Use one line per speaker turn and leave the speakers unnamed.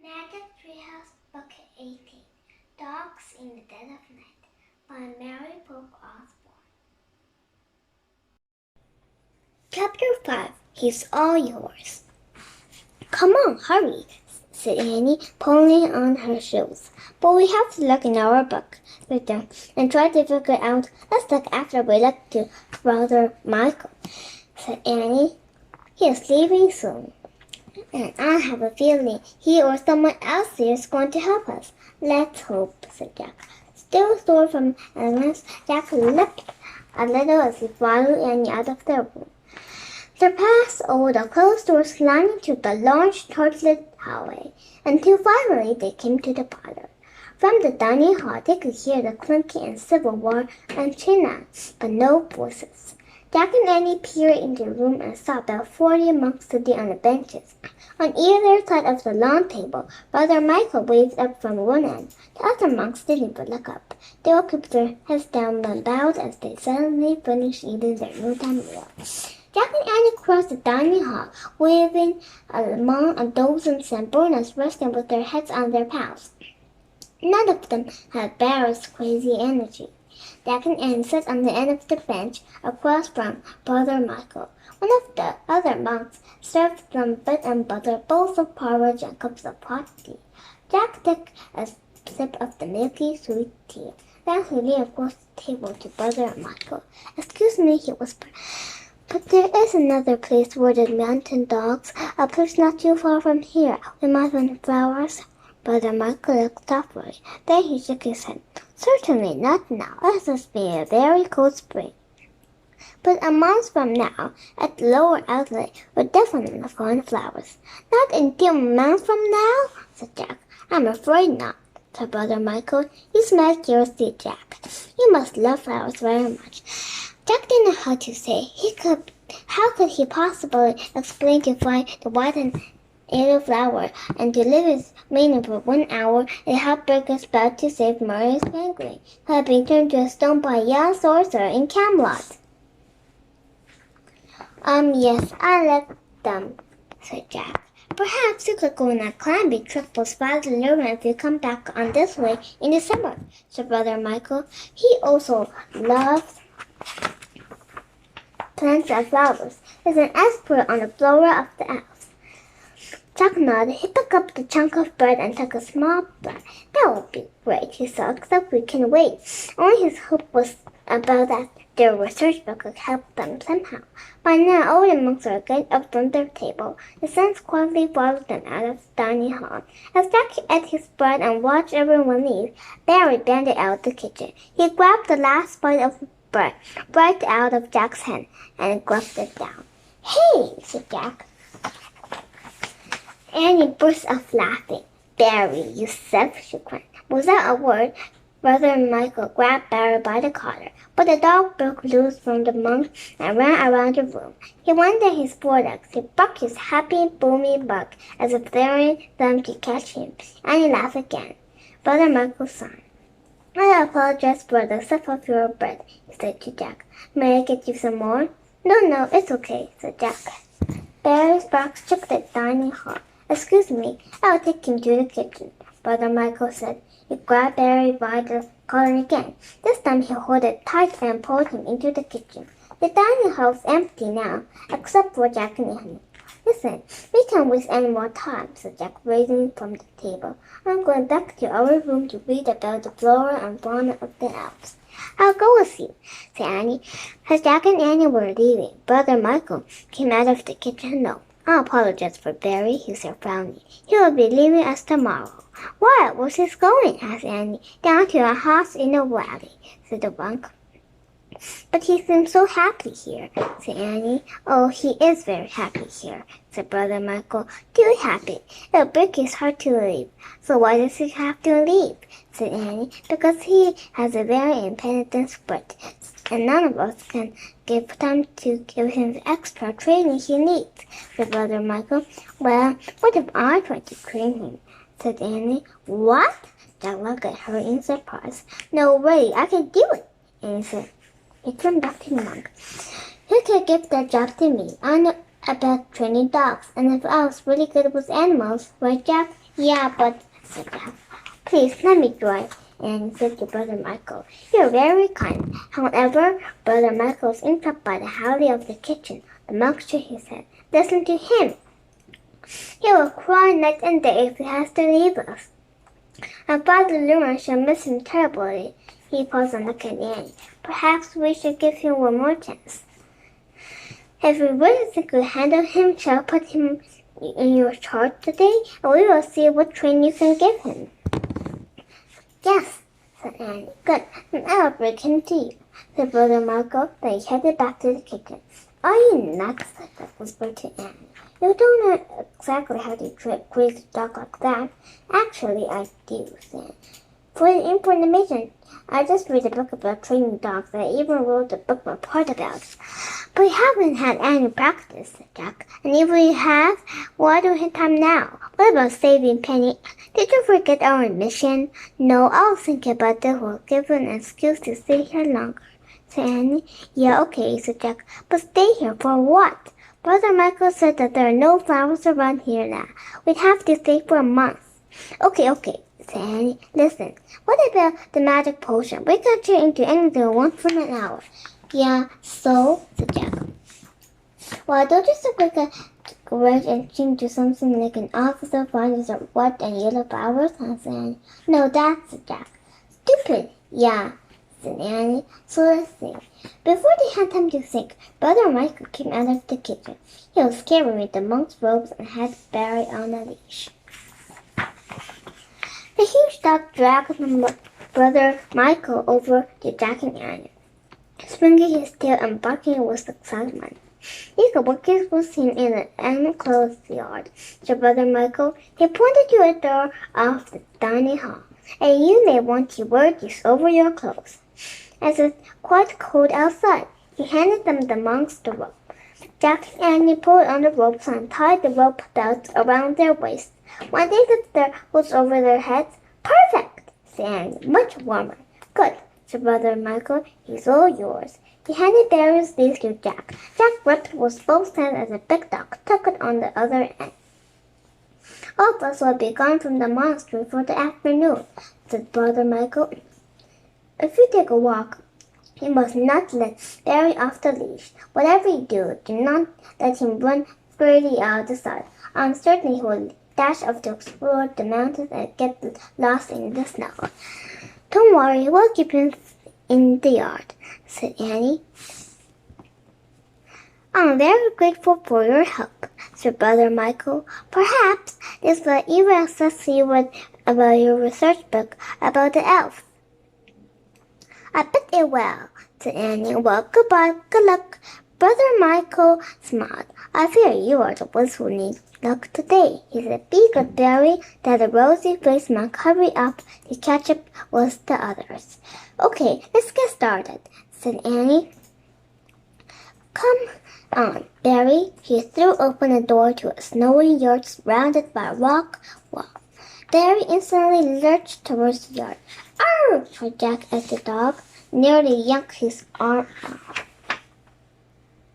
Magic Treehouse Book 18 Dogs in the Dead of Night by Mary Brooke Osborne. Chapter 5 He's All Yours. Come on, hurry, said Annie, pulling on her shoes. But we have to look in our book, said Jack, and try to figure out. Let's look after we look to Brother Michael, said Annie. He is leaving soon. And I have a feeling he or someone else here is going to help us. Let's hope, said Jack. Still sore from illness, Jack limped a little as he followed Annie out of their room. They passed over the closed doors, climbing to the large torchlit hallway, until finally they came to the parlor. From the dining hall, they could hear the clinking and civil war and china, but no voices. Jack and Annie peered into the room and saw about 40 monks sitting on the benches. On either side of the long table, Brother Michael waved up from one end. The other monks didn't even look up. They all kept their heads down and bowed as they suddenly finished eating their noontime meal. Jack and Annie crossed the dining hall, waving among a dozen Samburnas resting with their heads on their paws. None of them had Barrett's crazy energy. Jack and Annie sat on the end of the bench across from Brother Michael. One of the other monks served them bread and butter, bowls of porridge, and cups of hot tea. Jack took a sip of the milky, sweet tea. Then he leaned across the table to Brother Michael. "Excuse me," he whispered, "but there is another place where the mountain dogs, a place not too far from here. We might find flowers." Brother Michael looked thoughtfully. Then he shook his head. "Certainly not now. It must be a very cold spring. But a month from now, at the lower outlet, we'll definitely find flowers." "Not until a month from now?" said Jack. "I'm afraid not," said Brother Michael. He smiled curiously at Jack. "You must love flowers very much." Jack didn't know how to say. How could he possibly explain to find the white and yellow flower, and to leave his meaning for 1 hour, and help break a spell to save Marius Penguin, who had been turned to a stone by a young sorcerer in Camelot. Yes, I like them," said Jack. "Perhaps you could go on a climbing trip with Father Lurman if you come back on this way in the summer," said Brother Michael. He also loved plants and flowers. He's an expert on the flora of the Alps. Jack nodded. He picked up the chunk of bread and took a small bite. "That would be great," he said, "except we can wait." Only his hope was about that their research book could help them somehow. By now, all the monks were getting up from their table. The sons quietly followed them out of the dining hall. As Jack ate his bread and watched everyone leave, Barry banded out the kitchen. He grabbed the last bite of bread right out of Jack's hand and gulped it down. "Hey," said Jack. Annie burst out laughing. "Barry, you selfish," she cried. Without a word, Brother Michael grabbed Barry by the collar, but the dog broke loose from the monk and ran around the room. He went down his forelegs. He barked his happy, booming bark as if daring them to catch him, and he laughed again. Brother Michael sighed. "I apologize for the stuff of your bread," he said to Jack. "May I get you some more?" No, it's okay," said Jack. Barry's bark shook the dining hall. "Excuse me, I'll take him to the kitchen," Brother Michael said. He grabbed Barry by the collar again. This time he held it tight and pulled him into the kitchen. The dining hall was empty now, except for Jack and Annie. "Listen, we can't waste any more time," said Jack, raising from the table. "I'm going back to our room to read about the flora and fauna of the Alps." "I'll go with you," said Annie. As Jack and Annie were leaving, Brother Michael came out of the kitchen. "No, I apologize for Barry," he said, frowning. "He will be leaving us tomorrow." "Why, where's he going?" asked Annie. "Down to a house in the valley," said the monk. "But he seems so happy here," said Annie. "Oh, he is very happy here," said Brother Michael. "Too happy. It'll break his heart to leave." "So why does he have to leave?" said Annie. "Because he has a very independent spirit, and none of us can give time to give him the extra training he needs," said Brother Michael. "Well, what if I try to train him?" said Annie. "What?" Jack looked at her in surprise. "No way, I can do it," Annie said. He turned back to the monk. "You can give that job to me. I know about training dogs, and if I was really good with animals, right, Jack?" Yeah, but, said Jack, please let me drive. And said to Brother Michael, you're very kind. However, Brother Michael was interrupted by the howling of the kitchen. The monk shook his head. Listen to him. He will cry night and day if he has to leave us. And Father Lawrence shall miss him terribly. He paused and looked at Annie. Perhaps we should give him one more chance. If we really think we handle him, shall put him in your charge today, and we will see what training you can give him. Yes, said Annie. Good, then I'll bring him to you, said Brother Michael. Then he headed back to the kitchen. Are you nuts? Jack whispered to Annie. You don't know exactly how to raise a dog like that. Actually, I do, said Annie. For the information, I just read a book about training dogs. I even wrote a book report about it. But we haven't had any practice, said Jack. And if we have, why do we have time now? What about saving Penny? Did you forget our mission? No, I'll think about it. We'll give an excuse to stay here longer, said Annie. Yeah, okay, said Jack. But stay here for what? Brother Michael said that there are no flowers around here now. We'd have to stay for a month. Okay, said Annie. Listen, what about the magic potion? We can turn into anything once in an hour. Yeah, so, said Jack. Well, don't you think we could garage and change to something like an officer finds a white and yellow flowers? Said Annie. No, that's, said Jack. Stupid. Yeah, said Annie. So let's see. Before they had time to think, Brother Michael came out of the kitchen. He was carrying with the monk's robes and had Barry on a leash. The huge dog dragged Brother Michael over to Jack and Annie, swinging his tail and barking with excitement. You could walk with him in an enclosed yard, said Brother Michael. He pointed to a door off the dining hall, and you may want to wear this over your clothes, as it's quite cold outside. He handed them the monk's rope. Jack and Annie pulled on the ropes and tied the rope belts around their waists. When they got their hoods over their heads, perfect, said Annie. Much warmer. Good, said Brother Michael. He's all yours. He handed Barry's leash to Jack. Jack gripped with both hands as the big dog took it on the other end. All of us will be gone from the monastery for the afternoon, said Brother Michael. If you take a walk, you must not let Barry off the leash. Whatever you do not let him run freely out of the sight. I'm certain he will dash off to explore the mountains and get lost in the snow. Don't worry, we'll keep him in the yard, said Annie. I'm very grateful for your help, said Brother Michael. Perhaps this will even assist you with about your research book about the elves. I bet it will, said Annie. Well, goodbye, good luck. Brother Michael smiled. I fear you are the ones who need luck today, he said. Be good, Barry, that the rosy-faced monk hurried up to catch up with the others. Okay, let's get started, said Annie. Come on, Barry. He threw open the door to a snowy yard surrounded by a rock wall. Barry instantly lurched towards the yard. Arr! Cried Jack at the dog, nearly yanked his arm off.